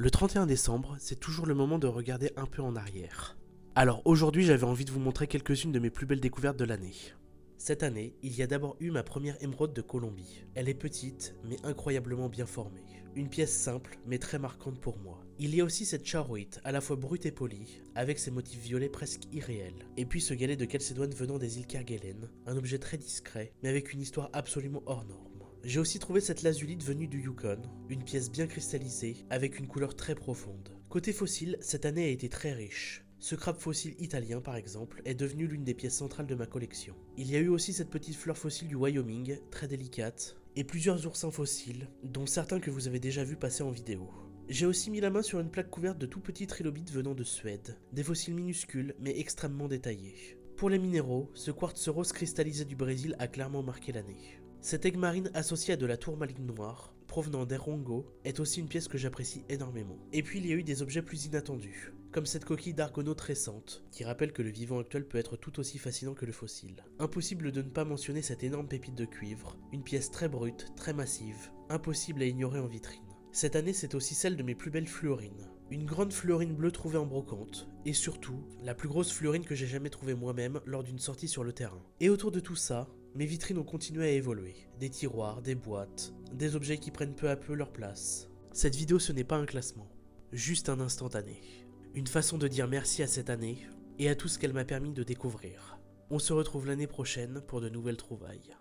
Le 31 décembre, c'est toujours le moment de regarder un peu en arrière. Alors aujourd'hui, j'avais envie de vous montrer quelques-unes de mes plus belles découvertes de l'année. Cette année, il y a d'abord eu ma première émeraude de Colombie. Elle est petite, mais incroyablement bien formée. Une pièce simple, mais très marquante pour moi. Il y a aussi cette charoïte, à la fois brute et polie, avec ses motifs violets presque irréels. Et puis ce galet de Calcédoine venant des îles Kerguelen, un objet très discret, mais avec une histoire absolument hors norme. J'ai aussi trouvé cette lazulite venue du Yukon, une pièce bien cristallisée, avec une couleur très profonde. Côté fossile, cette année a été très riche. Ce crabe fossile italien, par exemple, est devenu l'une des pièces centrales de ma collection. Il y a eu aussi cette petite fleur fossile du Wyoming, très délicate, et plusieurs oursins fossiles, dont certains que vous avez déjà vus passer en vidéo. J'ai aussi mis la main sur une plaque couverte de tout petits trilobites venant de Suède, des fossiles minuscules mais extrêmement détaillés. Pour les minéraux, ce quartz rose cristallisé du Brésil a clairement marqué l'année. Cette aigue marine associée à de la tourmaline noire, provenant d'Erongo, est aussi une pièce que j'apprécie énormément. Et puis il y a eu des objets plus inattendus, comme cette coquille d'argonaute récente, qui rappelle que le vivant actuel peut être tout aussi fascinant que le fossile. Impossible de ne pas mentionner cette énorme pépite de cuivre, une pièce très brute, très massive, impossible à ignorer en vitrine. Cette année, c'est aussi celle de mes plus belles fluorines. Une grande fluorine bleue trouvée en brocante, et surtout, la plus grosse fluorine que j'ai jamais trouvée moi-même lors d'une sortie sur le terrain. Et autour de tout ça, mes vitrines ont continué à évoluer. Des tiroirs, des boîtes, des objets qui prennent peu à peu leur place. Cette vidéo, ce n'est pas un classement, juste un instantané. Une façon de dire merci à cette année, et à tout ce qu'elle m'a permis de découvrir. On se retrouve l'année prochaine pour de nouvelles trouvailles.